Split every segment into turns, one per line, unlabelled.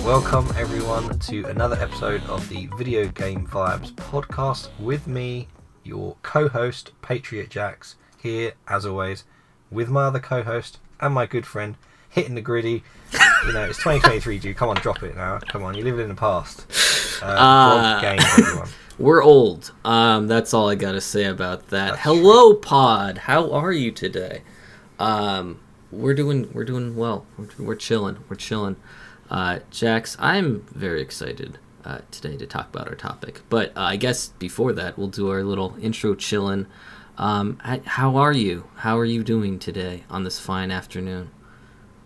Welcome everyone to another episode of the Video Game Vibes podcast with me, your co-host PatriotJax, here as always with my other co-host and my good friend hitting the gritty. You know, it's 2023, dude. Come on, drop it now. Come on, you live in the past. Grog Games, everyone.
We're old. That's all I gotta say about that. That's Hello, true. Pod. How are you today? We're doing well. We're chilling. Jax, I'm very excited today to talk about our topic. But I guess before that, we'll do our little intro chillin'. How are you? How are you doing today on this fine afternoon?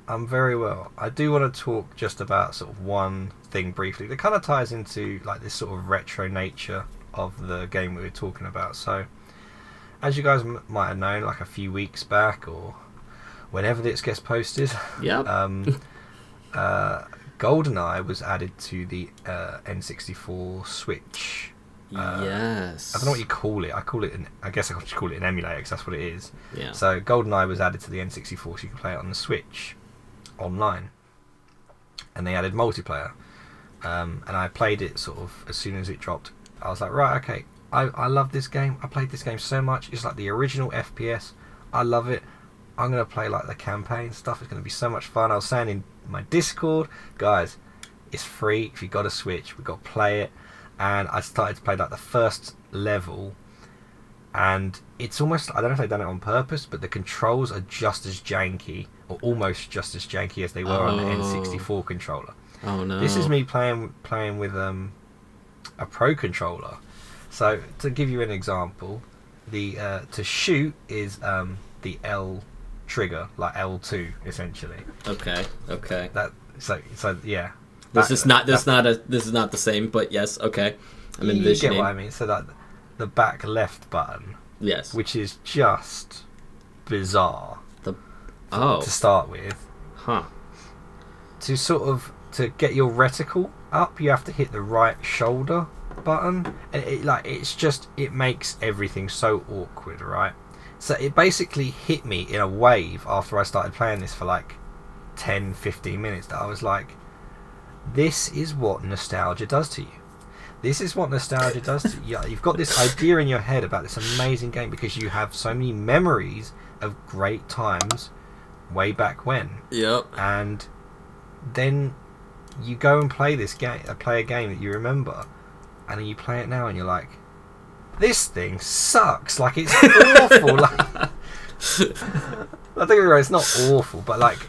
I'm very well. I do want to talk just about sort of one thing briefly that kind of ties into like this sort of retro nature of the game we were talking about. So, as you guys might have known, like a few weeks back or whenever this gets posted,
yep.
GoldenEye was added to the N64 Switch.
Yes.
I don't know what you call it. I guess I could call it an emulator because that's what it is.
Yeah.
So GoldenEye was added to the N64 so you can play it on the Switch online. And they added multiplayer. And I played it sort of as soon as it dropped. I was like, right, okay, I love this game. I played this game so much. It's like the original FPS. I love it. I'm going to play like the campaign stuff. It's going to be so much fun. I was saying in my Discord, guys, it's free. If you got a Switch, we've got to play it. And I started to play like the first level. And it's almost, I don't know if they've done it on purpose, but the controls are just as janky, or almost just as janky as they were on the N64 controller.
Oh no.
This is me playing with a Pro controller. So to give you an example, the to shoot is the L trigger, like L2 essentially.
Okay.
So yeah.
This is not the same, but yes, okay. I'm envisioning.
You get what I mean? So that the back left button,
yes,
which is just bizarre. To start with, to get your reticle up, you have to hit the right shoulder button, and it makes everything so awkward, right? So it basically hit me in a wave after I started playing this for like 10-15 minutes that I was like, this is what nostalgia does to you. This is what nostalgia does to you. You've got this idea in your head about this amazing game because you have so many memories of great times way back when.
Yep.
And then you go and play this game, play a game that you remember, and then you play it now and you're like, this thing sucks. Like, it's awful. I think it's not awful, but like,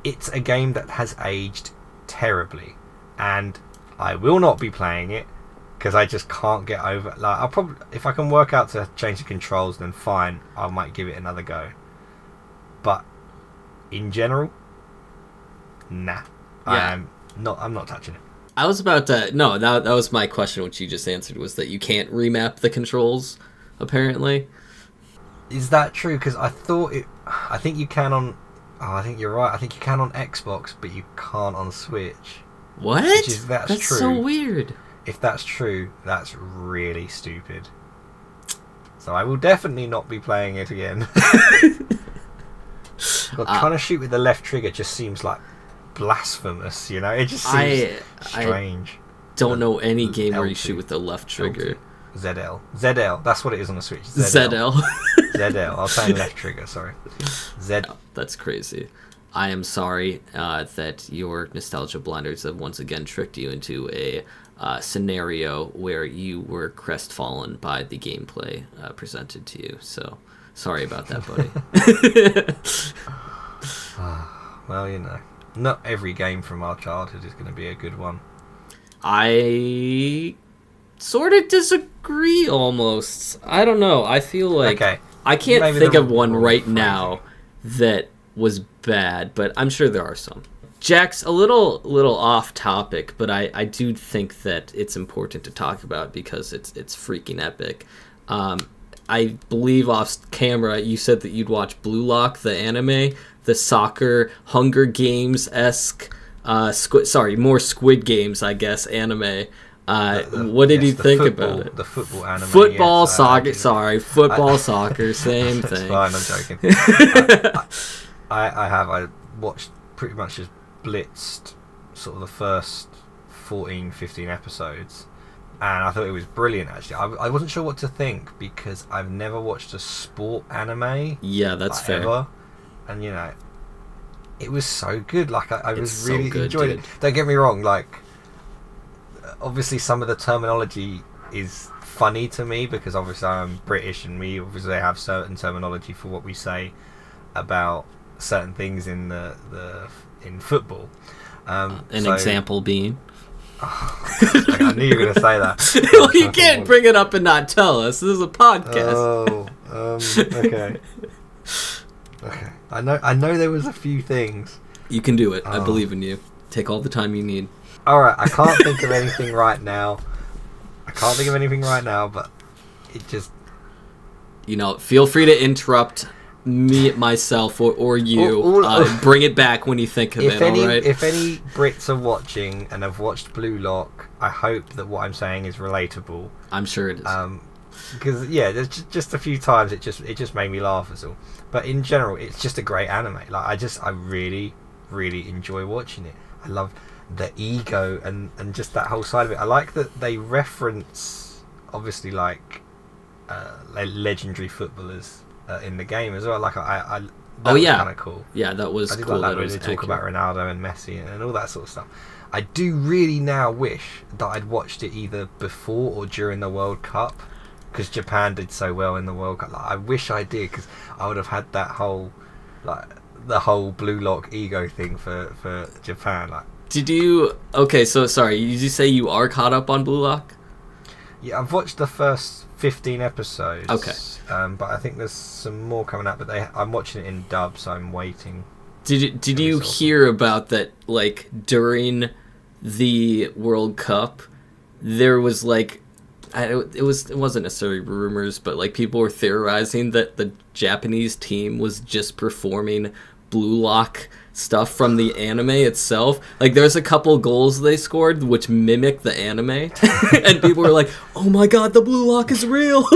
it's a game that has aged terribly, and I will not be playing it because I just can't get over. Like, I'll probably, if I can work out to change the controls, then fine, I might give it another go. But in general, nah.
Yeah.
I'm not touching it.
I was about to... No, that was my question, which you just answered, was that you can't remap the controls, apparently.
Is that true? Because I think you can on... Oh, I think you're right. I think you can on Xbox, but you can't on Switch.
What? That's
true.
So weird.
If that's true, that's really stupid. So I will definitely not be playing it again. Trying to shoot with the left trigger just seems like blasphemous, you know? It just seems strange.
I don't know any game where you shoot with the left trigger.
ZL. That's what it is on the Switch.
ZL.
ZL. I was saying left trigger, sorry.
Oh, that's crazy. I am sorry that your nostalgia blinders have once again tricked you into a scenario where you were crestfallen by the gameplay presented to you. So, sorry about that, buddy.
Well, you know, not every game from our childhood is going to be a good one.
I sort of disagree almost. I don't know. I feel like I can't think of one right now that was bad, but I'm sure there are some. Jax, a little off topic, but I do think that it's important to talk about because it's freaking epic. I believe off camera you said that you'd watch Blue Lock, the anime, the soccer Hunger Games-esque, more Squid Games, I guess, anime. What did you think about it?
The football anime.
Football, soccer. Football, soccer, same thing.
It's fine, I'm joking. I watched pretty much just blitzed sort of the first 14, 15 episodes, and I thought it was brilliant. Actually, I wasn't sure what to think because I've never watched a sport anime.
Yeah, that's
like,
fair.
Ever. And it was so good. Like I was really
so good,
enjoyed
dude.
it. Don't get me wrong. Like, obviously, some of the terminology is funny to me because obviously I'm British and we obviously have certain terminology for what we say about certain things in in football.
An example being.
I knew you were going to say that.
Well, you can't bring it up and not tell us. This is a podcast.
Okay. Okay. I know there was a few things.
You can do it. I believe in you. Take all the time you need.
Alright, I can't think of anything right now. But it just...
feel free to interrupt me, myself, or you. Bring it back when you think of it, alright?
If any Brits are watching and have watched Blue Lock, I hope that what I'm saying is relatable.
I'm sure it is.
Because, there's just a few times it just made me laugh as all. But in general, it's just a great anime. Like, I really, really enjoy watching it. I love the ego and just that whole side of it. I like that they reference, obviously, like, legendary footballers in the game as well. Like, that was kind of cool.
Yeah, that was
cool.
Cool
Like that when they talk about Ronaldo and Messi and all that sort of stuff. I do really now wish that I'd watched it either before or during the World Cup, because Japan did so well in the World Cup. Like, I wish I did, because I would have had that whole, like, the whole Blue Lock ego thing for Japan. Like,
did you? Okay, so sorry. Did you say you are caught up on Blue Lock?
Yeah, I've watched the first 15 episodes.
Okay.
But I think there's some more coming out. But I'm watching it in dub, so I'm waiting.
Did you hear about that? Like, during the World Cup, there was like, it wasn't necessarily rumors, but like people were theorizing that the Japanese team was just performing Blue Lock stuff from the anime itself. Like, there's a couple goals they scored which mimic the anime, and people were like, "Oh my god, the Blue Lock is real!"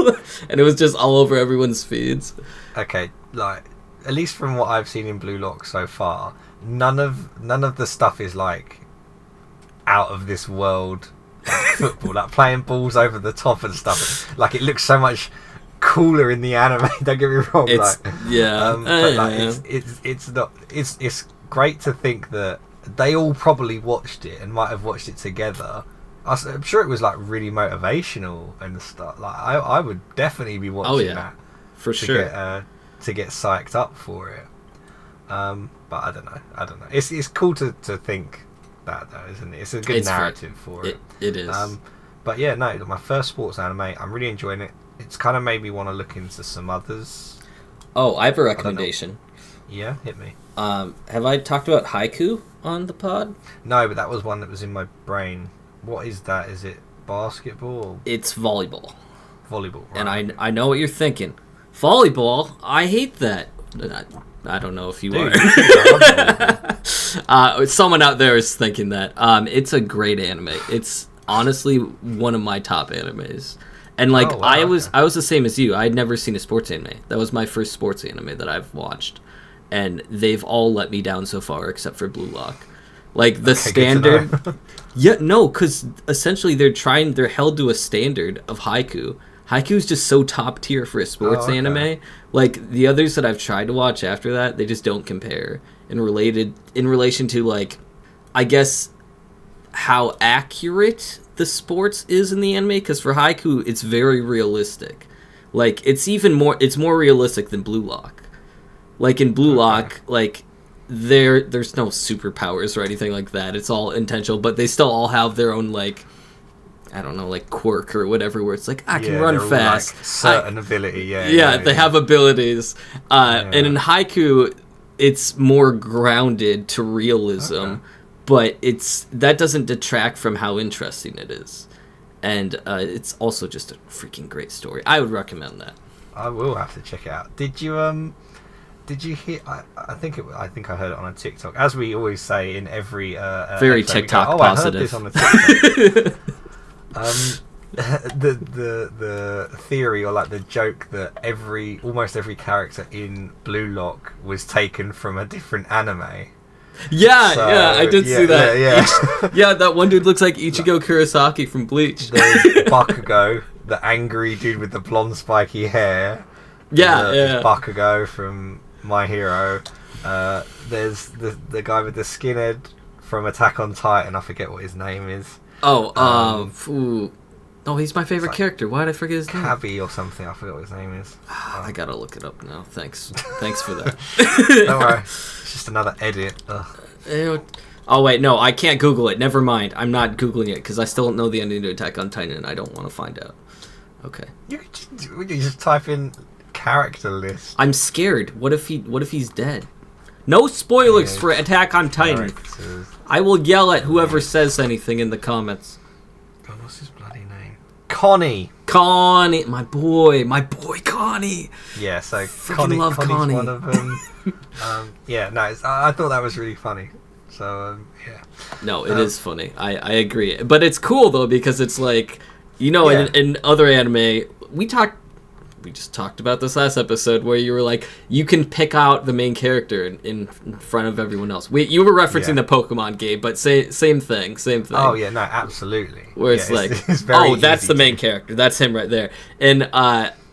And it was just all over everyone's feeds.
Okay, like, at least from what I've seen in Blue Lock so far, none of the stuff is like out of this world football, like playing balls over the top and stuff. Like, it looks so much cooler in the anime. Don't get me wrong.
It's,
like,
yeah,
but like, it's not. It's great to think that they all probably watched it and might have watched it together. I'm sure it was like really motivational and stuff. Like, I would definitely be watching that
for sure
to get psyched up for it. But I don't know. It's cool to think that, though, isn't it? It's a good narrative for it.
It is.
But yeah, no, my first sports anime, I'm really enjoying it. It's kind of made me want to look into some others.
Oh, I have a recommendation.
Yeah, hit me.
Have I talked about haiku on the pod?
No, but that was one that was in my brain. What is that? Is it basketball?
It's volleyball.
Volleyball, right.
And I know what you're thinking. Volleyball? I hate that. I don't know if you are. Someone out there is thinking that. It's a great anime. It's honestly one of my top animes. And like, I was the same as you. I had never seen a sports anime. That was my first sports anime that I've watched, and they've all let me down so far except for Blue Lock. Like, the standard. Yeah, no, because essentially they're held to a standard of haiku. Haiku is just so top tier for a sports anime. Like, the others that I've tried to watch after that, they just don't compare in relation to, like, I guess how accurate the sports is in the anime, because for haiku it's very realistic. Like, it's more realistic than Blue Lock. Like, in Blue Lock, like, there's no superpowers or anything like that. It's all intentional, but they still all have their own, like, I don't know, like, quirk or whatever, where it's like, I can run fast.
Like, certain ability,
yeah, they have abilities. And in haiku, it's more grounded to realism, but that doesn't detract from how interesting it is. And it's also just a freaking great story. I would recommend that.
I will have to check it out. Did you hear? I think I heard it on a TikTok. As we always say in every
very
episode,
TikTok
I
positive.
heard this on a TikTok. The theory, or like the joke, that almost every character in Blue Lock was taken from a different anime.
Yeah, I did see that.
Yeah.
Yeah, that one dude looks like Ichigo Kurosaki from Bleach.
There's Bakugo, the angry dude with the blonde spiky hair.
There's
Bakugo from My Hero. There's the guy with the skinhead from Attack on Titan. I forget what his name is.
Oh, he's my favorite character. Why did I forget his name?
Cabby or something. I forget what his name is.
I gotta look it up now. Thanks for that.
Don't worry. It's just another edit.
Oh, wait, no, I can't Google it. Never mind. I'm not Googling it because I still don't know the ending to Attack on Titan and I don't want to find out. Okay.
You could just type in character list.
I'm scared. What if he's dead? No spoilers for Attack on Titan.
Characters.
I will yell at whoever says anything in the comments.
God, what's his bloody name? Connie,
my boy Connie.
Yeah, so
Freaking love
Connie's
Connie.
one of them. I thought that was really funny. So yeah.
No, it is funny. I agree, but it's cool though because it's like, in other anime we just talked about this last episode where you were like, you can pick out the main character in front of everyone else. You were referencing the Pokemon game, but same thing.
Oh yeah, no, absolutely.
Where it's that's the main character. That's him right there. And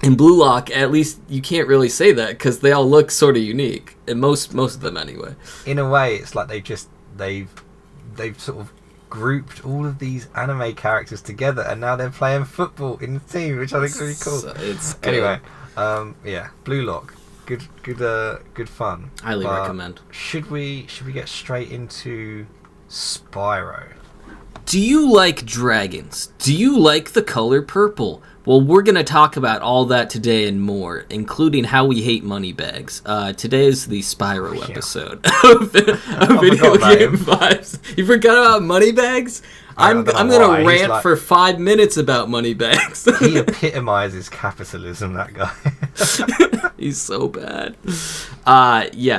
in Blue Lock, at least you can't really say that because they all look sort of unique, and most of them anyway.
In a way, it's like they've sort of grouped all of these anime characters together and now they're playing football in the team, which I think is really cool.
It's good.
Anyway, Blue Lock, good fun.
Highly recommend.
Should we get straight into Spyro?
Do you like dragons? Do you like the color purple? Well, we're going to talk about all that today and more, including how we hate money bags. Today is the Spyro episode of Video Game Vibes. You forgot about money bags? I'm going to rant for 5 minutes about money bags.
He epitomizes capitalism, that guy.
He's so bad.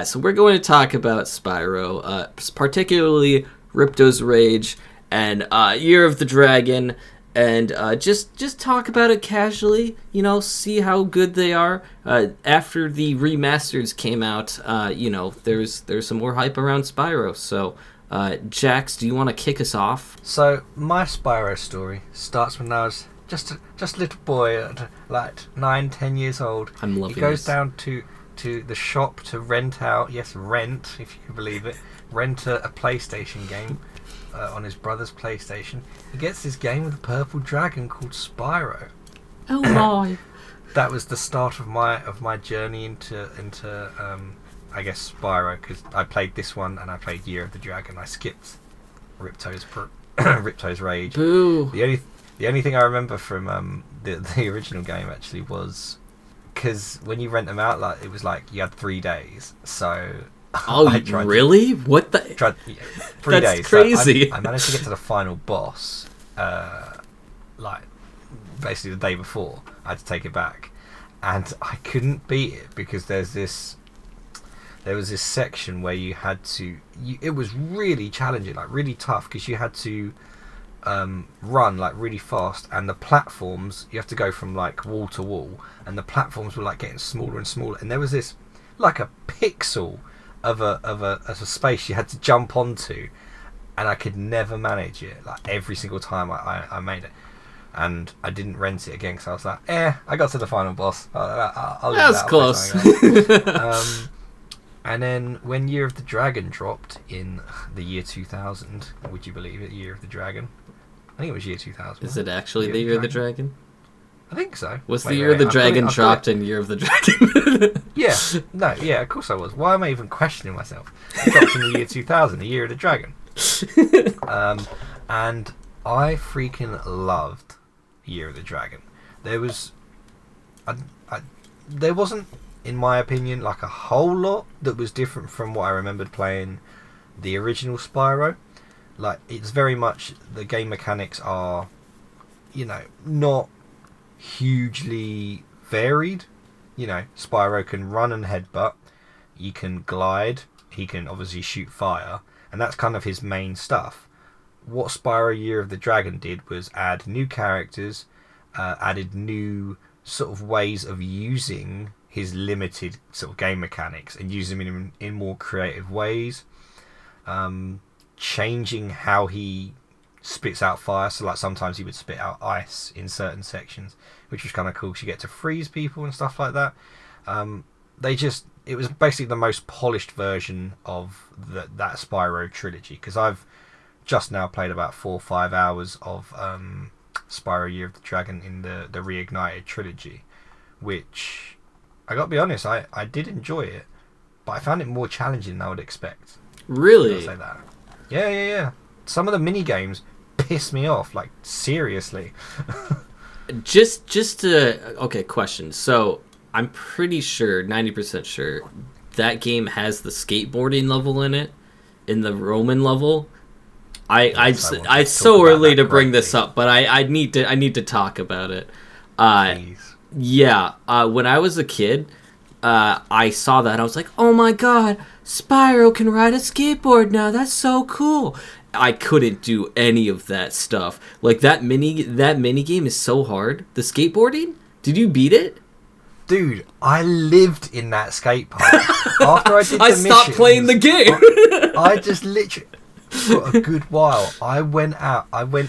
So we're going to talk about Spyro, particularly Ripto's Rage and Year of the Dragon. And just talk about it casually, see how good they are. After the remasters came out, there's some more hype around Spyro. So, Jax, do you want to kick us off?
So, my Spyro story starts when I was just a little boy, at like 9-10 years old.
I'm loving
He goes
this.
down to the shop to rent out, rent, if you can believe it, rent a PlayStation game. On his brother's PlayStation, he gets this game with a purple dragon called Spyro.
Oh my!
That was the start of my journey into I guess Spyro, because I played this one and I played Year of the Dragon. I skipped Ripto's Rage.
Boo!
The only thing I remember from the original game actually was because when you rent them out, like it was like you had 3 days, so.
Oh, really? What the?
3 days.
That's crazy.
So I managed to get to the final boss, basically the day before. I had to take it back, and I couldn't beat it because there was this section where you had to. It was really challenging, like really tough, because you had to run like really fast, and the platforms you have to go from like wall to wall, and the platforms were like getting smaller and smaller, and there was this like a pixel of a space you had to jump onto, and I could never manage it. Like every single time I made it, and I didn't rent it again because I was like, I got to the final boss. I'll
That's close.
And then when Year of the Dragon dropped in the year 2000, would you believe it? Year of the Dragon. I think it was year 2000.
Is it actually the Year of the Dragon?
I think so.
Was the Year of the Dragon dropped in Year of the Dragon?
Yeah, of course I was. Why am I even questioning myself? It dropped in the year 2000, the Year of the Dragon. And I freaking loved Year of the Dragon. There wasn't, in my opinion, like a whole lot that was different from what I remembered playing the original Spyro. Like, it's very much, the game mechanics are, not hugely varied. Spyro can run and headbutt, he can glide, he can obviously shoot fire, and that's kind of his main stuff. What Spyro Year of the Dragon did was add new characters, added new sort of ways of using his limited sort of game mechanics and use them in more creative ways. changing how he spits out fire. So like sometimes he would spit out ice in certain sections, which was kind of cool because you get to freeze people and stuff like that. It was basically the most polished version of that Spyro trilogy, because I've just now played about 4 or 5 hours of Spyro Year of the Dragon in the Reignited trilogy, which I gotta be honest, I did enjoy it, but I found it more challenging than I would expect.
Really?
I'll say that. Yeah. Some of the mini games piss me off, like seriously.
Okay, question. So I'm pretty sure, 90% sure, that game has the skateboarding level in it, in the Roman level. It's so early to bring this up, but I need to talk about it.
Please.
Yeah, when I was a kid, I saw that. I was like, oh my god, Spyro can ride a skateboard now. That's so cool. I couldn't do any of that stuff. Like, that mini game is so hard. The skateboarding? Did you beat it?
Dude, I lived in that skate park. After I did the
missions, stopped playing the game.
I just literally, for a good while, I went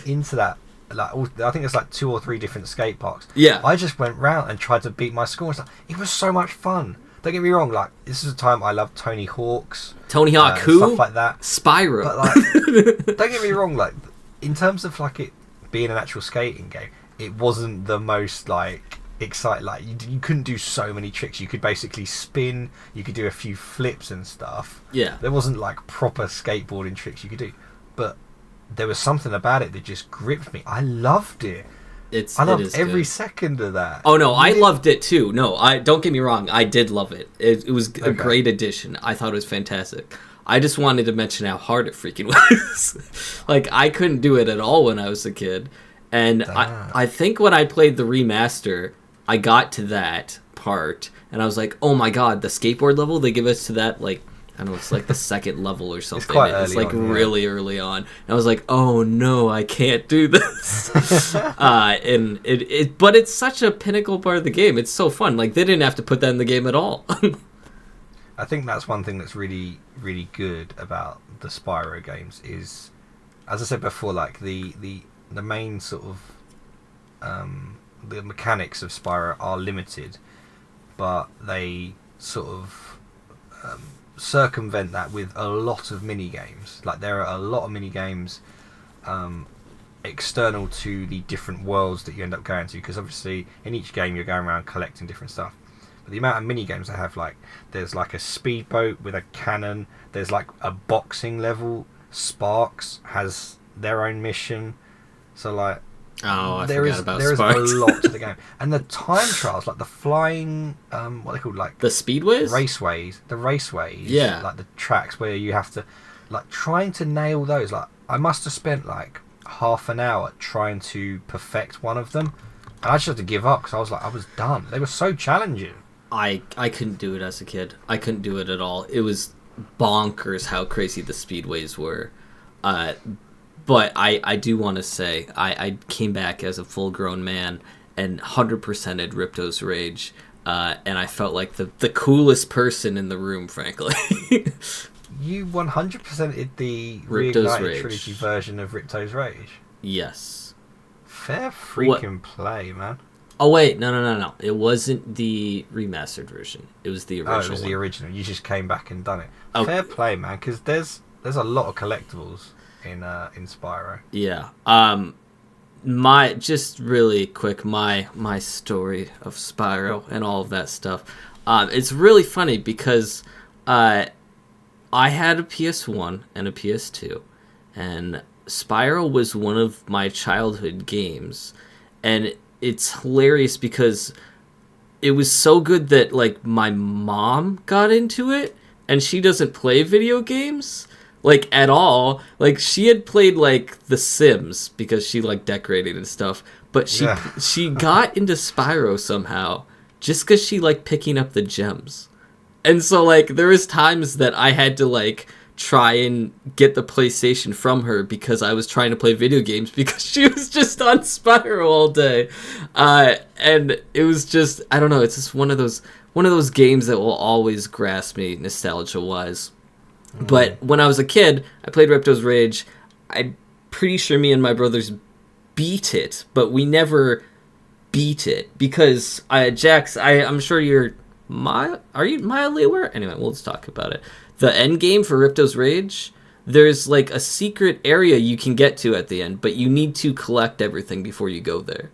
into that, like, I think it's like 2 or 3 different skate parks.
Yeah.
I just went round and tried to beat my score and stuff. It was so much fun. Don't get me wrong, like, this is a time I loved Tony Hawk's.
Tony Hawk who?
Stuff like that.
Spyro.
But, like, don't get me wrong, like, in terms of, like, it being an actual skating game, it wasn't the most, like, exciting. Like, you couldn't do so many tricks. You could basically spin, you could do a few flips and stuff.
Yeah.
There wasn't, like, proper skateboarding tricks you could do. But there was something about it that just gripped me. I loved it. I loved every second of that.
Oh no, I loved it too. No, don't get me wrong. I did love it. It was a great addition. I thought it was fantastic. I just wanted to mention how hard it freaking was. Like, I couldn't do it at all when I was a kid. And I think when I played the remaster, I got to that part, and I was like, oh my god, the skateboard level, they give us to that, like, I don't know, it's like the second level or something. It's like really early on. And I was like, oh no, I can't do this. But it's such a pinnacle part of the game. It's so fun. Like, they didn't have to put that in the game at all.
I think that's one thing that's really, really good about the Spyro games is, as I said before, like the main sort of the mechanics of Spyro are limited, but they sort of circumvent that with a lot of mini games. Like, there are a lot of mini games external to the different worlds that you end up going to, because obviously in each game you're going around collecting different stuff. But the amount of mini games they have, like, there's like a speedboat with a cannon, there's like a boxing level, Sparks has their own mission, so like there is a lot to the game. And the time trials, like the flying, what are they called, like
the speedways,
the raceways,
yeah,
like the tracks where you have to, like, trying to nail those. Like, I must have spent like half an hour trying to perfect one of them, and I just had to give up because I was done. They were so challenging.
I couldn't do it as a kid. I couldn't do it at all. It was bonkers how crazy the speedways were. But I do want to say, I came back as a full-grown man and 100%ed Ripto's Rage, and I felt like the coolest person in the room, frankly.
You 100%ed the Reignited Trilogy version of Ripto's Rage?
Yes.
Fair freaking play, man.
Oh, wait, no. It wasn't the remastered version. It was the original.
Oh, it was the original. You just came back and done it. Oh. Fair play, man, because there's a lot of collectibles in Spyro.
Yeah. Just really quick, my story of Spyro and all of that stuff. It's really funny because I had a PS1 and a PS2, and Spyro was one of my childhood games, and it's hilarious because it was so good that, like, my mom got into it, and she doesn't play video games, like, at all. Like, she had played, like, The Sims because she liked decorating and stuff, but she got into Spyro somehow just because she liked picking up the gems. And so, like, there was times that I had to, like, try and get the PlayStation from her because I was trying to play video games because she was just on Spyro all day. And it was just, I don't know, it's just one of those games that will always grasp me nostalgia-wise. But when I was a kid, I played Ripto's Rage. I'm pretty sure me and my brothers beat it, but we never beat it because Jax, I'm sure are you mildly aware? Anyway, we'll just talk about it. The end game for Ripto's Rage, there's like a secret area you can get to at the end, but you need to collect everything before you go there.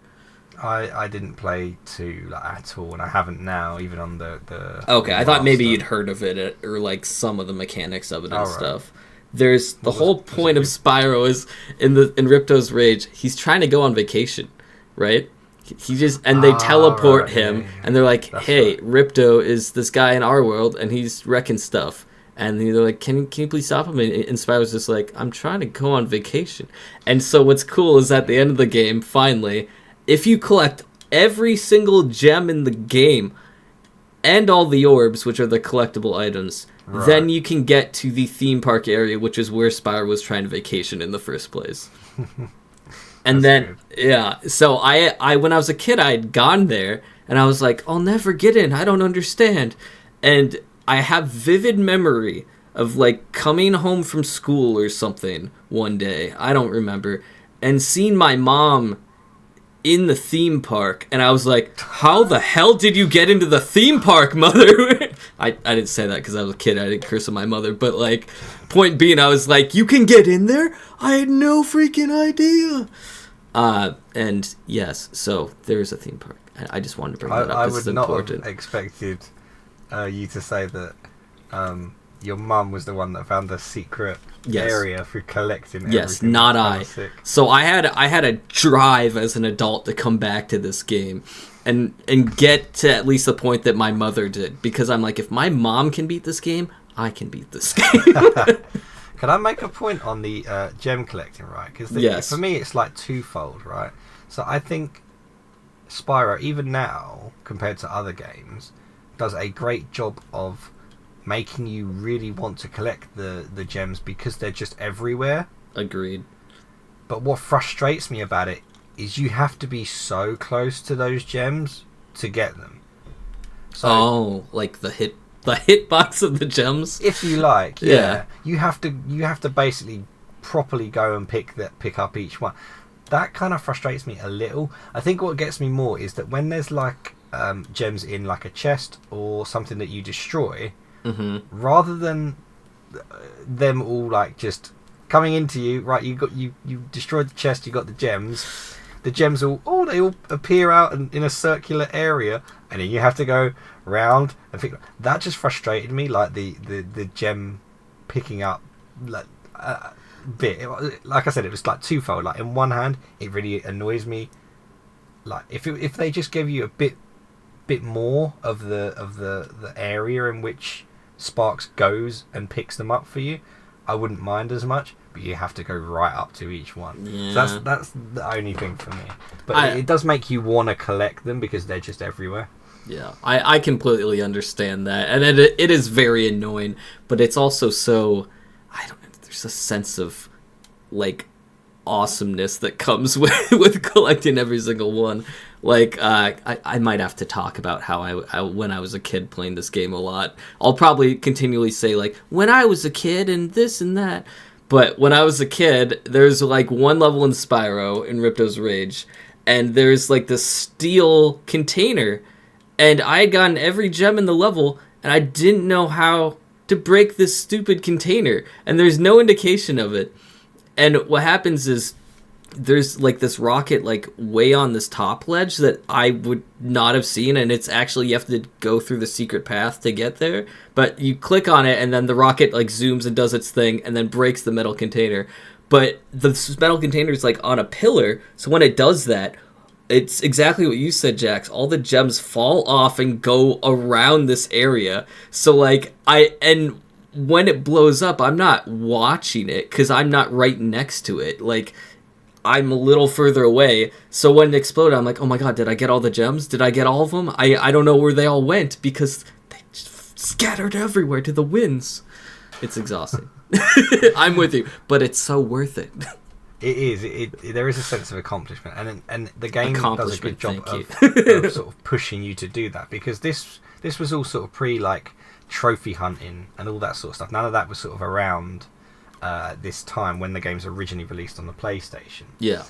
I didn't play 2 at all, and I haven't now, even on the
okay, I thought maybe
stuff.
You'd heard of it, or like some of the mechanics of it and stuff.
Right.
There's the whole point of Spyro is in Ripto's Rage, he's trying to go on vacation, right? He just and they teleport him, and they're like, that's "Hey, right. Ripto is this guy in our world, and he's wrecking stuff." And they're like, "Can you please stop him?" And Spyro's just like, "I'm trying to go on vacation." And so what's cool is at the end of the game, finally, if you collect every single gem in the game and all the orbs, which are the collectible items, right, then you can get to the theme park area, which is where Spyro was trying to vacation in the first place. And then, good. Yeah, so I when I was a kid, I had gone there, and I was like, I'll never get in, I don't understand. And I have vivid memory of, like, coming home from school or something one day, I don't remember, and seeing my mom in the theme park, and I was like, how the hell did you get into the theme park, mother? I didn't say that because I was a kid, I didn't curse at my mother, but, like, point being, I was like, you can get in there? I had no freaking idea. And yes, so there is a theme park. I just wanted to bring that up.
I would not have expected you to say that your mum was the one that found the secret area for collecting everything.
Yes, not I. So I had a drive as an adult to come back to this game and get to at least the point that my mother did, because I'm like, if my mom can beat this game, I can beat this game.
Can I make a point on the gem collecting, right? Because for me, it's like twofold, right? So I think Spyro, even now, compared to other games, does a great job of making you really want to collect the gems because they're just everywhere.
Agreed.
But what frustrates me about it is you have to be so close to those gems to get them.
So, like the hitbox of the gems,
if you like. Yeah. You have to basically properly go and pick up each one. That kind of frustrates me a little. I think what gets me more is that when there's like gems in like a chest or something that you destroy, rather than them all like just coming into you, right? You destroyed the chest, you got the gems. The gems they all appear out in a circular area, and then you have to go round and pick. That just frustrated me, like the gem picking up bit. Like I said, it was like twofold. Like in one hand, it really annoys me. Like if they just give you a bit more of the area in which Sparks goes and picks them up for you, I wouldn't mind as much. But you have to go right up to each one. Yeah. So that's the only thing for me. But it does make you want to collect them because they're just everywhere.
Yeah, I completely understand that, and it is very annoying. But it's also so, I don't know. There's a sense of like awesomeness that comes with collecting every single one. Like I might have to talk about how I when I was a kid playing this game a lot. I'll probably continually say like when I was a kid and this and that. But when I was a kid, there's like one level in Spyro in Ripto's Rage, and there's like this steel container, and I had gotten every gem in the level, and I didn't know how to break this stupid container, and there's no indication of it. And what happens is there's like this rocket like way on this top ledge that I would not have seen, and it's actually you have to go through the secret path to get there, but you click on it and then the rocket like zooms and does its thing and then breaks the metal container. But the metal container is like on a pillar, so when it does that, it's exactly what you said, Jax. All the gems fall off and go around this area. So like and when it blows up, I'm not watching it because I'm not right next to it. Like I'm a little further away, so when it exploded, I'm like, oh my god, did I get all the gems? Did I get all of them? I don't know where they all went because they just scattered everywhere to the winds. It's exhausting. I'm with you, but it's so worth it.
It is. There is a sense of accomplishment, and the game does a good job of sort of pushing you to do that, because this was all sort of pre like trophy hunting and all that sort of stuff. None of that was sort of around this time when the game's originally released on the PlayStation.
Yeah.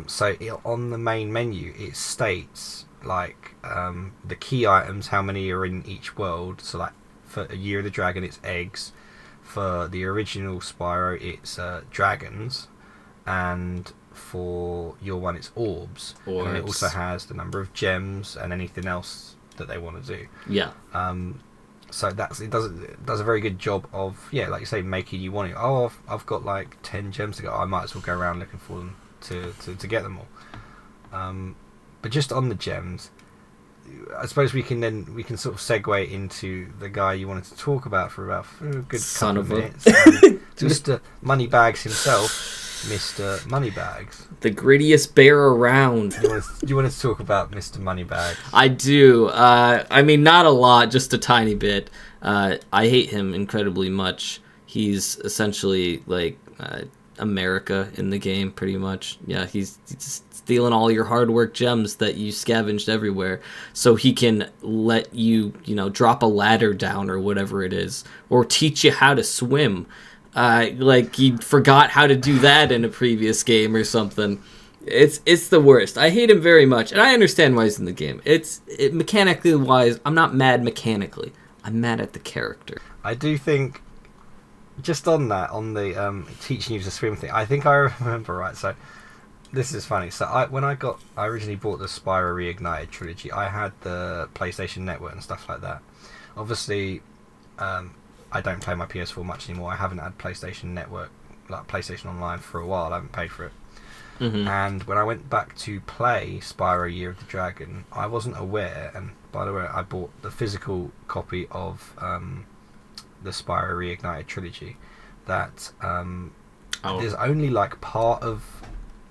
So on the main menu, it states like the key items, how many are in each world. So like for a Year of the Dragon, it's eggs. For the original Spyro, it's dragons. And for your one, it's orbs. And it also has the number of gems and anything else that they want to do.
Yeah.
So it does a very good job of, yeah, like you say, making you want it. Oh, I've got like 10 gems to go. I might as well go around looking for them to get them all. But just on the gems, I suppose we can sort of segue into the guy you wanted to talk about for about a good couple of minutes. Mr. Moneybags himself. Mr. Moneybags.
The grittiest bear around.
You wanted to talk about Mr. Moneybags? I
do. I mean, not a lot, just a tiny bit. I hate him incredibly much. He's essentially like America in the game, pretty much. Yeah, he's stealing all your hard work gems that you scavenged everywhere, so he can let you drop a ladder down or whatever it is, or teach you how to swim. Like he forgot how to do that in a previous game or something. It's the worst. I hate him very much, and I understand why he's in the game. Mechanically wise, I'm not mad mechanically. I'm mad at the character.
I do think, just on the teaching you to swim thing, I think I remember right. So this is funny. So I originally bought the Spyro Reignited trilogy, I had the PlayStation Network and stuff like that. Obviously, I don't play my PS4 much anymore. I haven't had PlayStation Network, like PlayStation Online, for a while. I haven't paid for it. Mm-hmm. And when I went back to play Spyro Year of the Dragon, I wasn't aware, and by the way, I bought the physical copy of the Spyro Reignited trilogy, that there's only like part of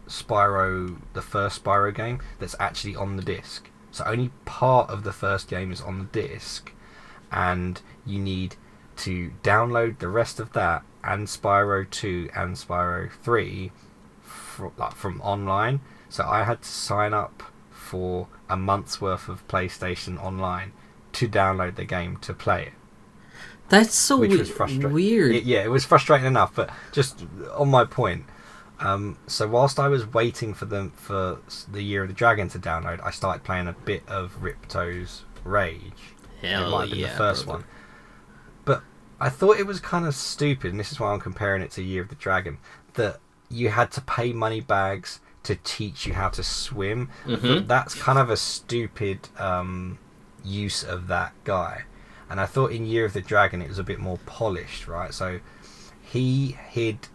Spyro, the first Spyro game, that's actually on the disc. So only part of the first game is on the disc, and you need to download the rest of that and Spyro 2 and Spyro 3 from online. So I had to sign up for a month's worth of PlayStation Online to download the game to play it.
That's so
which was weird. It was frustrating enough, but just on my point. So whilst I was waiting for the Year of the Dragon to download, I started playing a bit of Ripto's Rage.
Hell,
it might have been the first one. But I thought it was kind of stupid, and this is why I'm comparing it to Year of the Dragon, that you had to pay money bags to teach you how to swim. Mm-hmm. That's kind of a stupid use of that guy. And I thought in Year of the Dragon it was a bit more polished, right? So he hid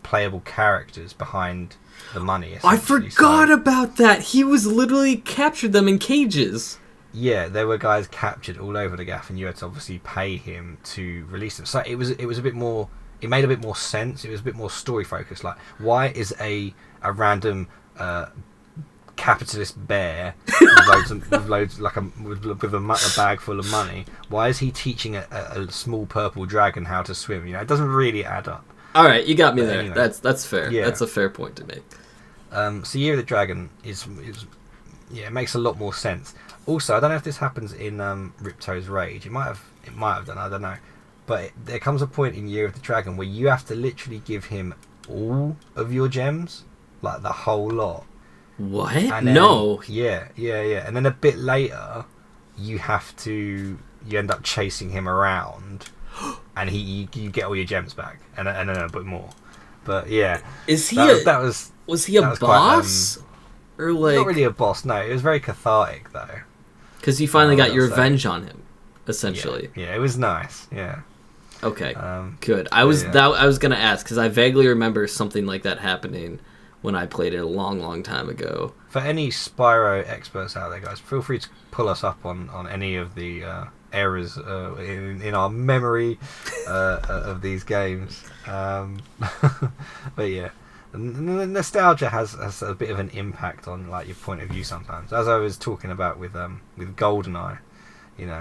playable characters behind the money.
I forgot about that. He was literally captured them in cages.
Yeah, there were guys captured all over the gaff, and you had to obviously pay him to release them. So it was a bit more. It made a bit more sense. It was a bit more story focused. Like, why is a random capitalist bear with a bag full of money? Why is he teaching a small purple dragon how to swim? It doesn't really add up.
All right, you got me there. Anyway, that's fair. Yeah. That's a fair point to make.
So Year of the Dragon is it makes a lot more sense. Also, I don't know if this happens in Ripto's Rage. It might have done. I don't know. But there comes a point in Year of the Dragon where you have to literally give him all of your gems, like the whole lot.
What? No.
Yeah. And then a bit later, you end up chasing him around, and you get all your gems back, and a bit more. But yeah,
was he a boss? Or like,
not really a boss. No, it was very cathartic though.
Because you finally got your revenge on him, essentially.
Yeah, it was nice. Yeah.
Okay. Good. I was gonna ask, because I vaguely remember something like that happening when I played it a long, long time ago.
For any Spyro experts out there, guys, feel free to pull us up on any of the errors in our memory of these games. But yeah, nostalgia has a bit of an impact on like your point of view sometimes. As I was talking about with GoldenEye,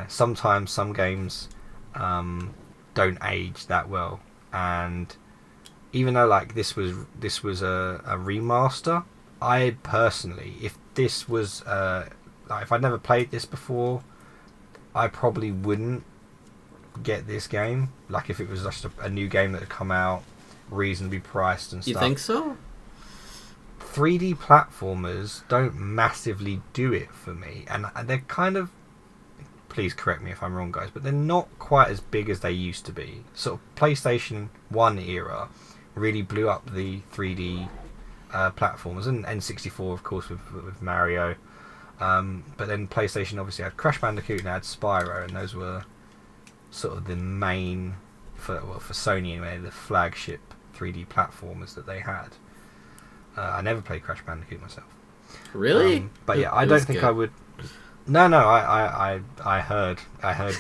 sometimes some games don't age that well, and even though like this was a remaster, I personally, if this was like, if I'd never played this before, I probably wouldn't get this game. Like if it was just a new game that had come out, reasonably priced and stuff.
You think so?
3D platformers don't massively do it for me, and they're kind of, please correct me if I'm wrong guys, but they're not quite as big as they used to be. Sort of PlayStation 1 era really blew up the 3D platformers, and N64 of course with Mario, but then PlayStation obviously had Crash Bandicoot and had Spyro, and those were sort of the main, for Sony anyway, the flagship 3D platformers that they had. I never played Crash Bandicoot myself.
Really?
But yeah, I don't think I would. No, I heard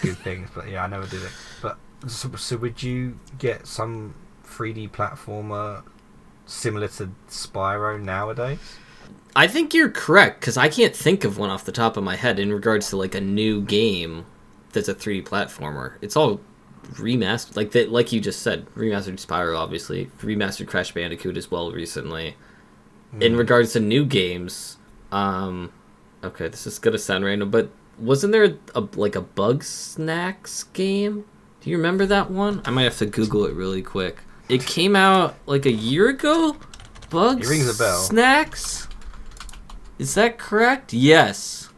good things, but yeah, I never did it. But so would you get some 3D platformer similar to Spyro nowadays?
I think you're correct, because I can't think of one off the top of my head in regards to like a new game that's a 3D platformer. It's all remastered, like you just said, remastered Spyro, obviously, remastered Crash Bandicoot as well recently. In regards to new games, okay, this is gonna sound random, but wasn't there a Bug Snacks game? Do you remember that one? I might have to Google it really quick. It came out like a year ago. Bug
It rings a bell.
Snacks. Is that correct? Yes.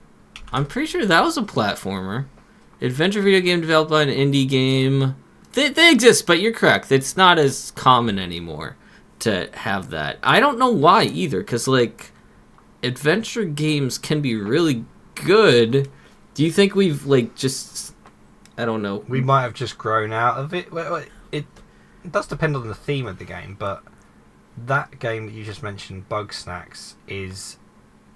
I'm pretty sure that was a platformer. Adventure video game developed by an indie game. They exist, but you're correct. It's not as common anymore to have that. I don't know why either, because like adventure games can be really good. Do you think we've like just, I don't know,
we might have just grown out of it? Well, it does depend on the theme of the game, but that game that you just mentioned, Bug Snacks, is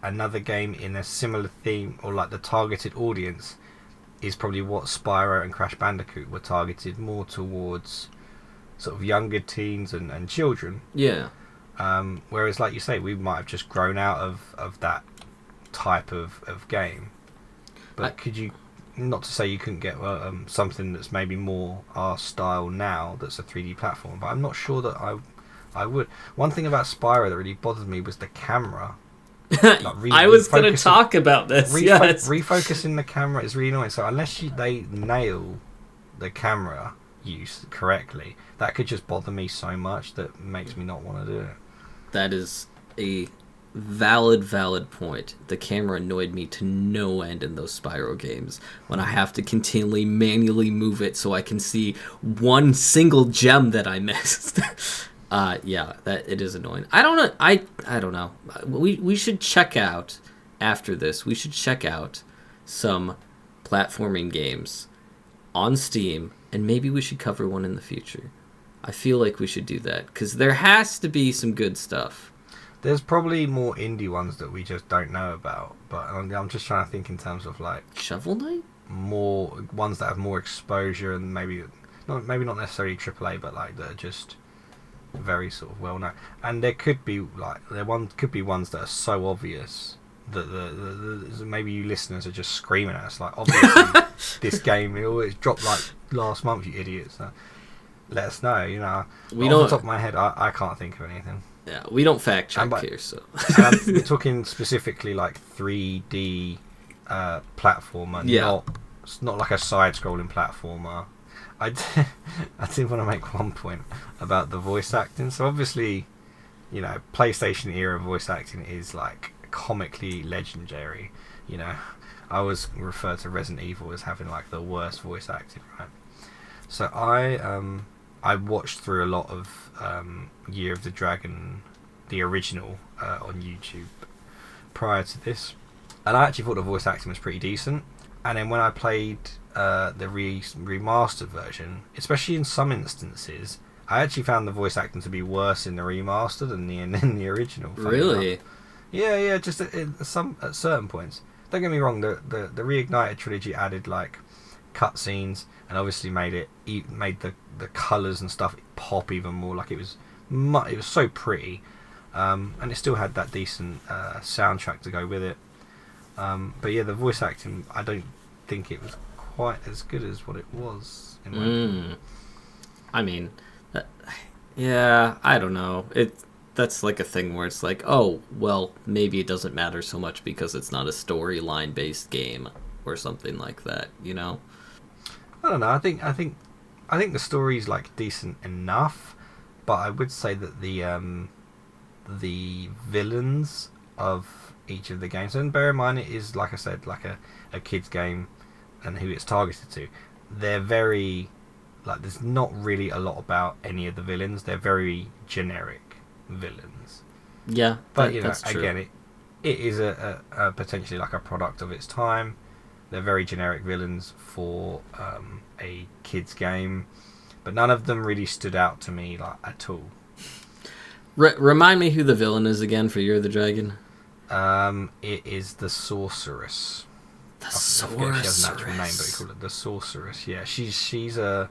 another game in a similar theme, or like the targeted audience is probably what Spyro and Crash Bandicoot were targeted more towards, sort of younger teens and children.
Yeah.
Whereas, like you say, we might have just grown out of that type of game. But could you, not to say you couldn't get something that's maybe more our style now that's a 3D platform, but I'm not sure that I would. One thing about Spyro that really bothered me was the camera. Like
I was going to talk about this. Yes.
Refocusing the camera is really annoying. So unless they nail the camera use correctly, that could just bother me so much that makes me not want to do it.
That is a valid point. The camera annoyed me to no end in those Spyro games when I have to continually manually move it so I can see one single gem that I missed. Yeah, that it is annoying. I don't know. I don't know. We should check out after this. We should check out some platforming games on Steam, and maybe we should cover one in the future. I feel like we should do that because there has to be some good stuff.
There's probably more indie ones that we just don't know about, but I'm just trying to think in terms of like
Shovel Knight,
more ones that have more exposure and maybe not necessarily AAA, but like that are just very sort of well known. And there could be ones that are so obvious that the maybe you listeners are just screaming at us like, obviously this game it dropped like last month, you idiots. Let us know. You know,
we
off
don't.
the top of my head, I can't think of anything.
Yeah, we don't fact check here, so.
We're talking specifically like 3D platformer,
yeah.
not like a side-scrolling platformer. I did want to make one point about the voice acting. So obviously, you know, PlayStation era voice acting is like comically legendary. You know, I always refer to Resident Evil as having like the worst voice acting, right? So I watched through a lot of Year of the Dragon, the original, on YouTube prior to this, and I actually thought the voice acting was pretty decent. And then when I played the remastered version, especially in some instances, I actually found the voice acting to be worse in the remastered than in the original.
Really?
Yeah. Just at certain points. Don't get me wrong. The Reignited trilogy added like cutscenes and obviously made the colours and stuff pop even more. Like it was so pretty, and it still had that decent soundtrack to go with it. But yeah, the voice acting, I don't think it was quite as good as what it was in my opinion.
I mean, Yeah, I don't know. That's like a thing where it's like, oh, well, maybe it doesn't matter so much because it's not a storyline based game or something like that, you know?
I don't know. I think the story's like decent enough, but I would say that the villains of each of the games, and bear in mind it is, like I said, like a kids game and who it's targeted to, they're very, like, there's not really a lot about any of the villains. They're very generic villains.
Yeah,
but
that's true.
Again, it is a potentially like a product of its time. They're very generic villains for a kids game, but none of them really stood out to me like at all.
Remind me who the villain is again for Year of the Dragon.
It is the Sorceress.
The
Sorceress. She has an actual name, but we call it the Sorceress. Yeah, she's a.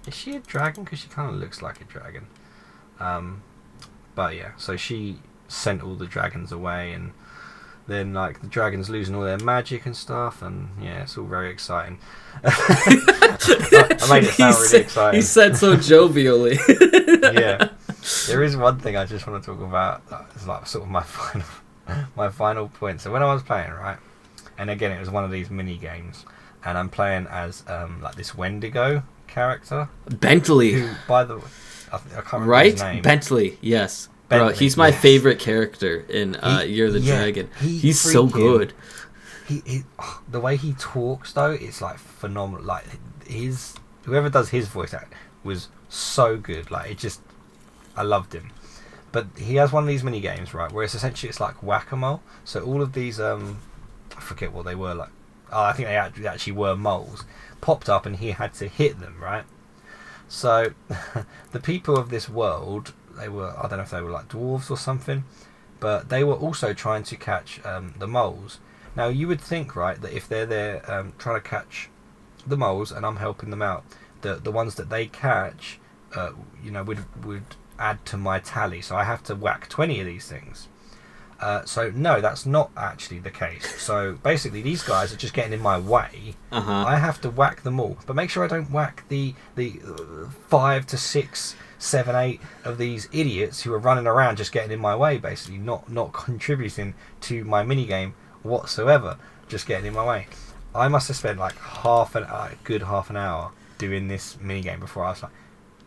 Is she a dragon? Because she kind of looks like a dragon. But yeah, so she sent all the dragons away, and then like the dragons losing all their magic and stuff, and yeah, it's all very exciting. I made it sound really exciting.
He said so jovially.
Yeah, there is one thing I just want to talk about. It's like sort of my final point. So when I was playing, right, and again it was one of these mini games, and I'm playing as like this Wendigo character,
Bentley.
Who, by the way, I can't remember
right?
his name.
Bentley, yes.
Bentley,
bro, he's my favorite character in Year of the Dragon. He's so good.
The way he talks though, it's like phenomenal. Like whoever does his voice act was so good. Like I loved him. But he has one of these mini games, right, where it's like whack-a-mole. So all of these I forget what they were like. Oh, I think they actually were moles. Popped up and he had to hit them, right? So the people of this world, I don't know if they were like dwarves or something, but they were also trying to catch the moles. Now you would think, right, that if they're there trying to catch the moles and I'm helping them out, the ones that they catch, would add to my tally. So I have to whack 20 of these things. So no, that's not actually the case. So basically, these guys are just getting in my way. I have to whack them all, but make sure I don't whack the 5 to 6, 7, 8 of these idiots who are running around just getting in my way. Basically, not contributing to my mini game whatsoever, just getting in my way. I must have spent like a good half an hour doing this mini game before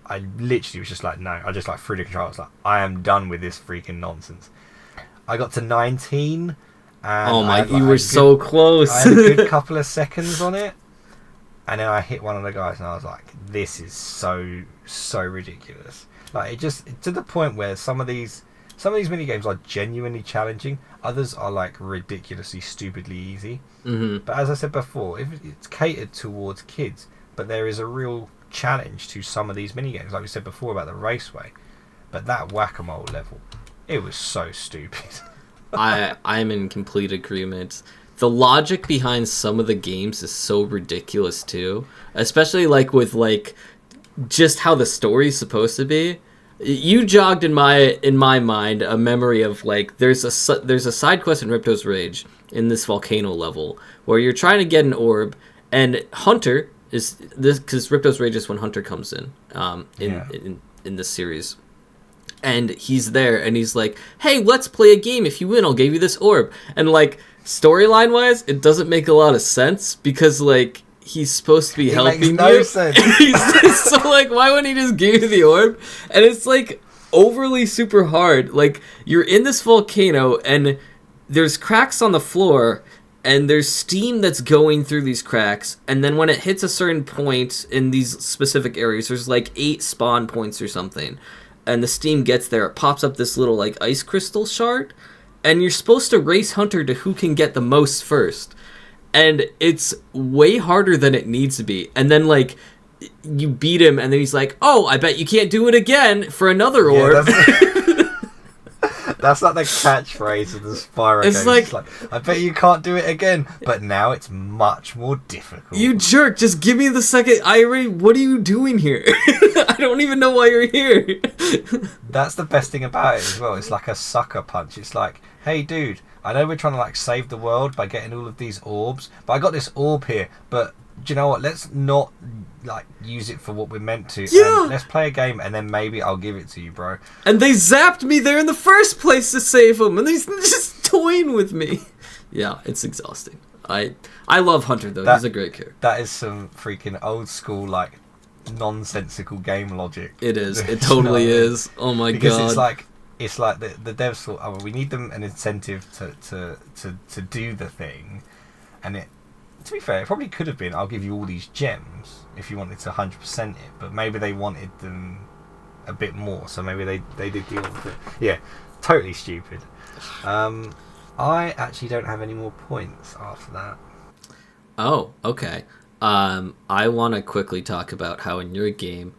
I literally was just like, no. I just like threw the controller. I was like, I am done with this freaking nonsense. I got to 19, and
you were so close.
I had a good couple of seconds on it, and then I hit one of the guys, and I was like, "This is so ridiculous!" Like it just to the point where some of these mini games are genuinely challenging. Others are like ridiculously, stupidly easy.
Mm-hmm.
But as I said before, if it's catered towards kids, but there is a real challenge to some of these mini games, like we said before about the raceway. But that whack-a-mole level, it was so stupid.
I'm in complete agreement. The logic behind some of the games is so ridiculous too, especially like with like just how the story's supposed to be. You jogged in my mind a memory of like there's a side quest in Ripto's Rage in this volcano level where you're trying to get an orb, and Hunter is this because Ripto's Rage is when Hunter comes in in this series. And he's there, and he's like, "Hey, let's play a game. If you win, I'll give you this orb." And like storyline wise, it doesn't make a lot of sense because like he's supposed to be helping you. It makes no sense. So like, why wouldn't he just give you the orb? And it's like overly super hard. Like you're in this volcano, and there's cracks on the floor, and there's steam that's going through these cracks. And then when it hits a certain point in these specific areas, there's like 8 spawn points or something. And the steam gets there, it pops up this little like ice crystal shard, and you're supposed to race Hunter to who can get the most first. And it's way harder than it needs to be. And then like you beat him, and then he's like, "Oh, I bet you can't do it again for another orb."
That's like the catchphrase of the Spyro games. It's like, I bet you can't do it again, but now it's much more difficult.
You jerk, just give me the second. What are you doing here? I don't even know why you're here.
That's the best thing about it as well. It's like a sucker punch. It's like, hey dude, I know we're trying to like save the world by getting all of these orbs, but I got this orb here, but do you know what? Let's not like use it for what we're meant to.
Yeah.
And let's play a game, and then maybe I'll give it to you, bro.
And they zapped me there in the first place to save him, and they're just toying with me. Yeah, it's exhausting. I love Hunter though. He's a great character.
That is some freaking old school like nonsensical game logic.
It is. It totally is. Oh my god.
Because it's like the devs thought, oh, well, we need them an incentive to do the thing, and it. To be fair, it probably could have been, I'll give you all these gems if you wanted to 100% it, but maybe they wanted them a bit more, so maybe they did deal with it. Yeah, totally stupid. I actually don't have any more points after that.
Oh, okay. I want to quickly talk about how in your game,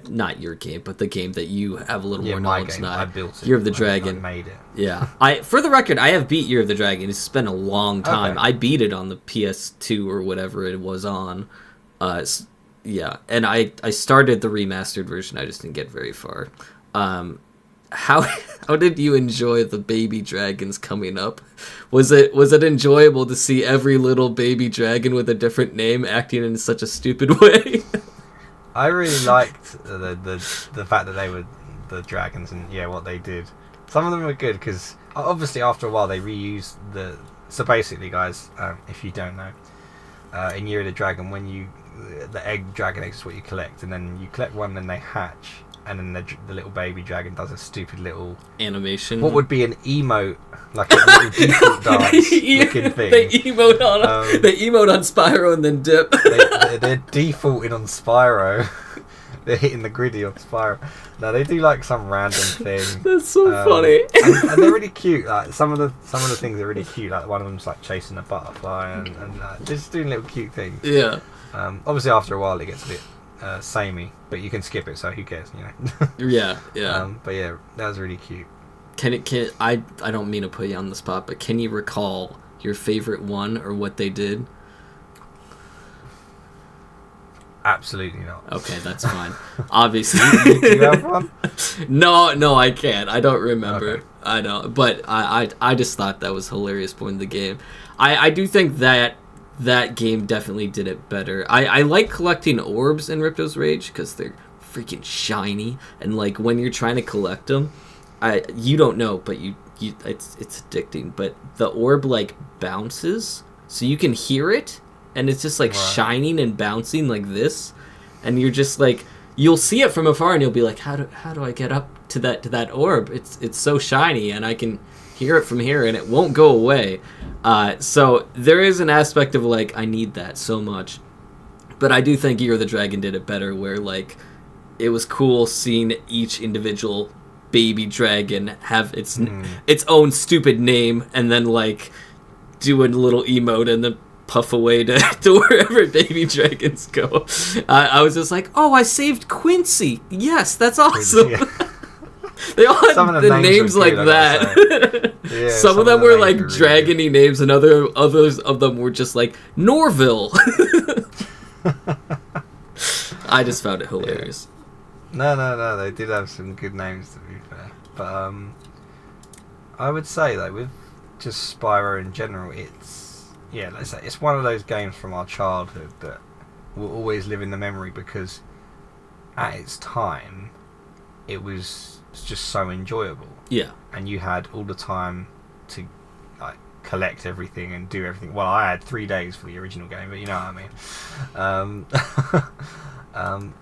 not your game, but the game that you have a little more knowledge than
I built it.
Year of the Dragon.
I made it.
Yeah. For the record, I have beat Year of the Dragon. It's been a long time.
Okay.
I beat it on the PS2 or whatever it was on. Yeah, and I started the remastered version. I just didn't get very far. How did you enjoy the baby dragons coming up? Was it enjoyable to see every little baby dragon with a different name acting in such a stupid way?
I really liked the fact that they were the dragons and what they did. Some of them were good because obviously after a while they reused the. So basically, guys, if you don't know, in Year of the Dragon, when the dragon eggs is what you collect, and then you collect one, then they hatch. And then the little baby dragon does a stupid little
animation.
What would be an emote, like a little default dance looking thing.
They emote on Spyro and then dip.
They're defaulting on Spyro. They're hitting the griddy on Spyro. No, they do like some random thing.
That's so funny.
and they're really cute. Like some of the things are really cute. Like one of them's like chasing a butterfly and just doing little cute things.
Yeah.
Obviously, after a while, it gets a bit. Samey, but you can skip it, so who cares,
Yeah.
But yeah, that was really cute.
I don't mean to put you on the spot, but can you recall your favorite one or what they did?
Absolutely not.
Okay, that's fine. Obviously.
Do you have one?
No, I can't. I don't remember.
Okay.
I don't. But I just thought that was a hilarious point in the game. I do think that game definitely did it better. I like collecting orbs in Ripto's Rage because they're freaking shiny, and like when you're trying to collect them, you don't know, but it's addicting. But the orb like bounces, so you can hear it, and it's just like shining and bouncing like this, and you're just like you'll see it from afar, and you'll be like, how do I get up to that orb? It's so shiny, and I can hear it from here, and it won't go away. So there is an aspect of like I need that so much, but I do think Year of the Dragon did it better, where like it was cool seeing each individual baby dragon have its own stupid name, and then like do a little emote and then puff away to wherever baby dragons go. I was just like, oh, I saved Quincy. Yes, that's awesome. Yeah. They all had the names like that.
Yeah,
some of them were like dragony names, and others of them were just like Norville. I just found it hilarious.
Yeah. No. They did have some good names, to be fair. But I would say though, with just Spyro in general, let's say it's one of those games from our childhood that will always live in the memory because at its time, it was just so enjoyable.
Yeah.
And you had all the time to like collect everything and do everything. Well, I had 3 days for the original game, but you know what I mean.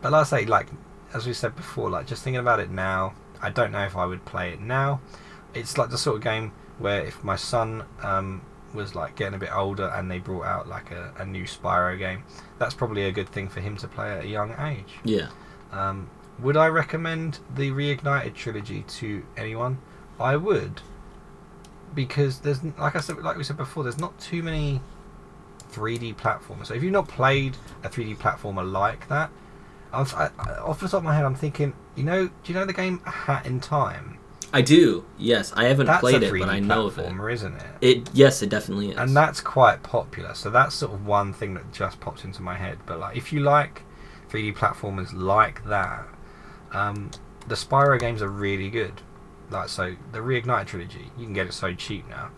But like I say, like as we said before, like just thinking about it now, I don't know if I would play it now. It's like the sort of game where if my son was like getting a bit older and they brought out like a new Spyro game, that's probably a good thing for him to play at a young age.
Yeah.
Would I recommend the Reignited trilogy to anyone? I would, because there's like we said before, there's not too many 3D platformers. So if you've not played a 3D platformer like that, off the top of my head, I'm thinking, do you know the game A Hat in Time?
I do. Yes, I haven't played it, but I know of it.
That's a 3D platformer, isn't it?
Yes, it definitely is.
And that's quite popular. So that's sort of one thing that just popped into my head. But like, if you like 3D platformers like that, the Spyro games are really good. Like, so the Reignited trilogy, you can get it so cheap now.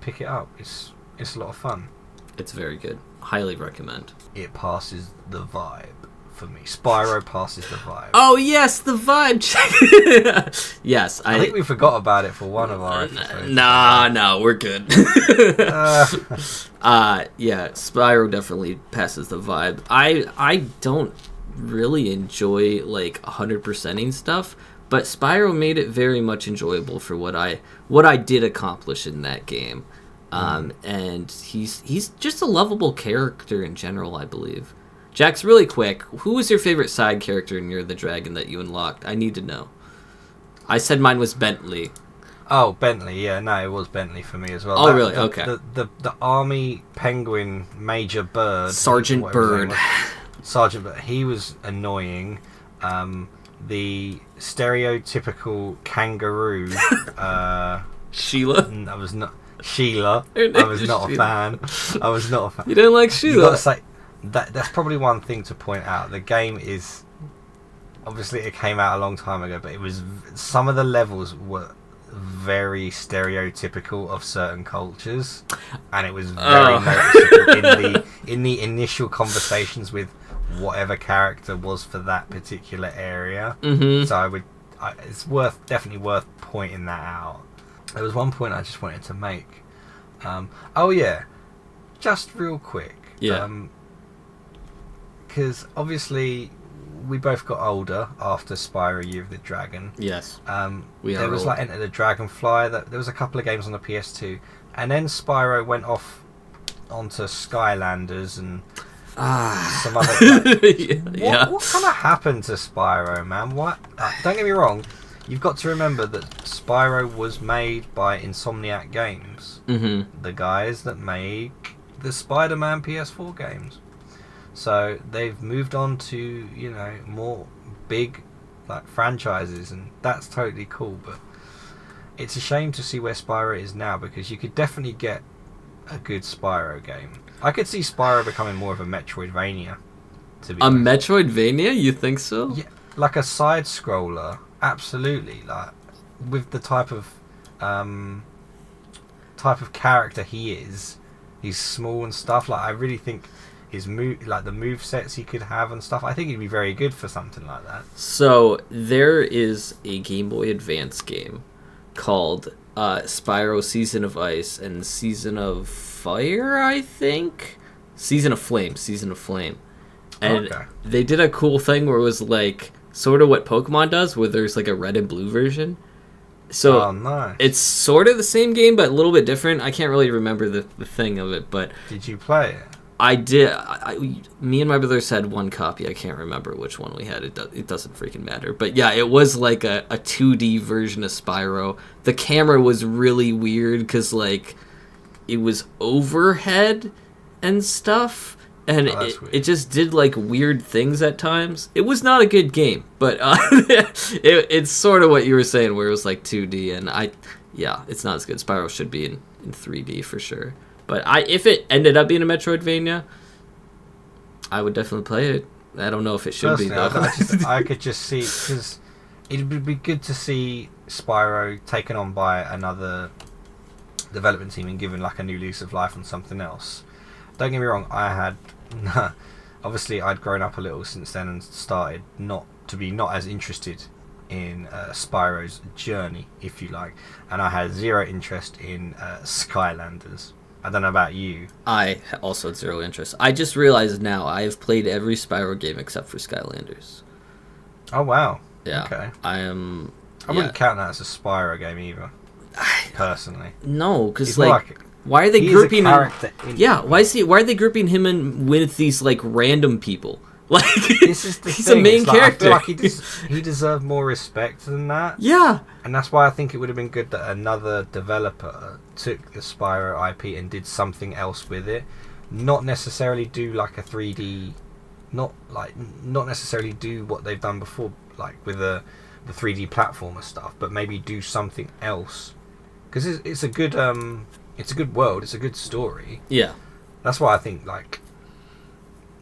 Pick it up. It's a lot of fun.
It's very good. Highly recommend.
It passes the vibe for me. Spyro passes the vibe.
Oh yes, the vibe check. Yes,
I think we forgot about it for one of our episodes.
No, we're good. Yeah, Spyro definitely passes the vibe. I don't really enjoy like 100%ing stuff, but Spyro made it very much enjoyable for what I did accomplish in that game. And he's just a lovable character in general, I believe. Jax, really quick, who was your favorite side character in Year of the Dragon that you unlocked? I need to know. I said mine was Bentley.
Oh, Bentley, yeah, no, it was Bentley for me as well.
Oh, really? Okay.
The army penguin Major Bird.
Sergeant Bird.
Sergeant Bird, he was annoying. The stereotypical kangaroo.
Sheila?
I was not... Sheila. I was not a fan.
You didn't like Sheila?
You gotta say, that's probably one thing to point out. The game is... Obviously, it came out a long time ago, but it was... Some of the levels were very stereotypical of certain cultures, and it was very noticeable in the initial conversations with whatever character was for that particular area.
Mm-hmm.
So it's definitely worth pointing that out. There was one point I just wanted to make. Just real quick.
Yeah.
Because obviously we both got older after Spyro Year of the Dragon.
Yes.
There was like Enter the Dragonfly. There was a couple of games on the PS2, and then Spyro went off onto Skylanders and some other. What kind of happened to Spyro, man? What? Don't get me wrong. You've got to remember that Spyro was made by Insomniac Games, the guys that make the Spider-Man PS4 games. So they've moved on to, more big like franchises, and that's totally cool. But it's a shame to see where Spyro is now, because you could definitely get a good Spyro game. I could see Spyro becoming more of a Metroidvania. To be honest.
Metroidvania? You think so?
Yeah, like a side scroller. Absolutely, like with the type of character he is. He's small and stuff. Like I really think his the move sets he could have and stuff. I think he'd be very good for something like that.
So there is a Game Boy Advance game called Spyro Season of Ice and Season of Fire, I think. Season of Flame. And they did a cool thing where it was like sort of what Pokemon does, where there's like a red and blue version. So
nice.
It's sort of the same game, but a little bit different. I can't really remember the thing of it, but...
Did you play it?
I did. Me and my brothers had one copy. I can't remember which one we had. It doesn't freaking matter. But yeah, it was like a 2D version of Spyro. The camera was really weird because like it was overhead and stuff. And it just did like weird things at times. It was not a good game, but it's sort of what you were saying, where it was like 2D, and it's not as good. Spyro should be in 3D for sure. But if it ended up being a Metroidvania, I would definitely play it. I don't know if it should be though.
I could just see, because it would be good to see Spyro taken on by another development team and given like a new lease of life on something else. Don't get me wrong, obviously I'd grown up a little since then and started not as interested in Spyro's journey, if you like, and I had zero interest in Skylanders. I don't know about you.
I also had zero interest. I just realized now I have played every Spyro game except for Skylanders.
Oh wow.
Yeah.
Okay.
I
wouldn't count that as a Spyro game either, personally.
No, because why are they grouping him? Why are they grouping him in with these like random people? Like
this is
he's a main character.
I feel like he deserved more respect than that.
Yeah,
and that's why I think it would have been good that another developer took the Spyro IP and did something else with it. Not necessarily do like a 3D, not necessarily do what they've done before, like with the 3D platformer stuff, but maybe do something else, because it's a good world, it's a good story.
Yeah,
that's why I think like.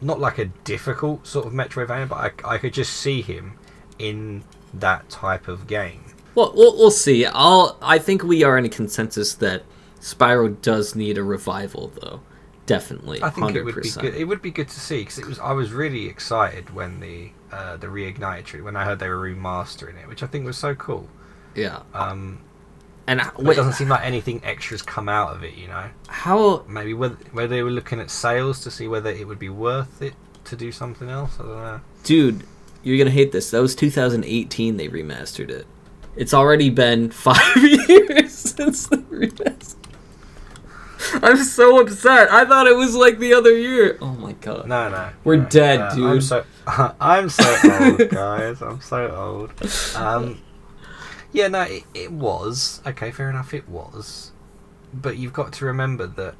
Not like a difficult sort of Metroidvania, but I could just see him in that type of game.
Well, we'll see. I think we are in a consensus that Spyro does need a revival, though. Definitely,
I think
100%.
it would be good. It would be good to see because I was really excited when the Reignited Tree, when I heard they were remastering it, which I think was so cool.
Yeah.
And it doesn't seem like anything extra's come out of it, you know.
How
maybe whether they were looking at sales to see whether it would be worth it to do something else. I don't know.
Dude, you're gonna hate this. That was 2018. They remastered it. It's already been 5 years since the remaster. I'm so upset. I thought it was like the other year. Oh my god.
No.
We're dead, dude.
I'm so old, guys. I'm so old. Yeah, no, it was. Okay, fair enough, it was. But you've got to remember that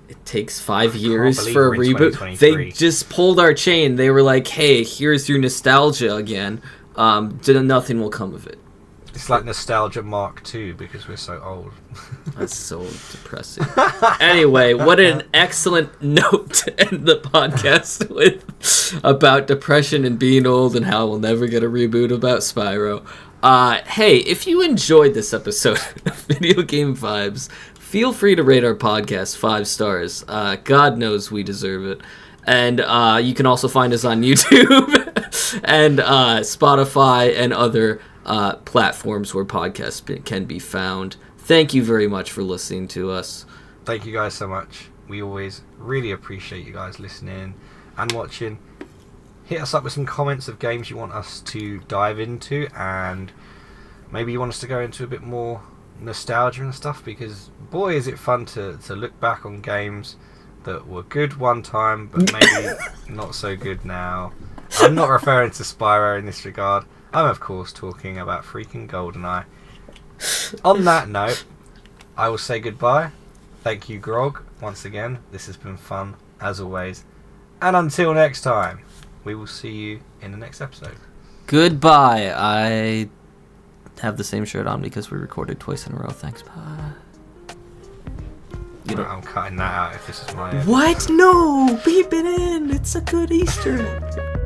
it takes 5 years for a reboot. They just pulled our chain. They were like, hey, here's your nostalgia again. Nothing will come of it.
It's like Nostalgia Mark II because we're so old.
That's so depressing. Anyway, what an excellent note to end the podcast with about depression and being old and how we'll never get a reboot about Spyro. Hey, if you enjoyed this episode of Video Game Vibes, feel free to rate our podcast 5 stars. God knows we deserve it. And you can also find us on YouTube and Spotify and other platforms where podcasts can be found. Thank you very much for listening to us.
Thank you guys so much. We always really appreciate you guys listening and watching. Hit us up with some comments of games you want us to dive into, and maybe you want us to go into a bit more nostalgia and stuff, because boy is it fun to look back on games that were good one time but maybe not so good now. I'm not referring to Spyro in this regard. I'm of course talking about freaking GoldenEye. On that note, I will say goodbye. Thank you, Grog, once again. This has been fun as always, and until next time, we will see you in the next episode.
Goodbye. I have the same shirt on because we recorded twice in a row. Thanks. Bye.
I'm cutting that out if this is my...
What? No! Beep it in! It's a good Easter egg.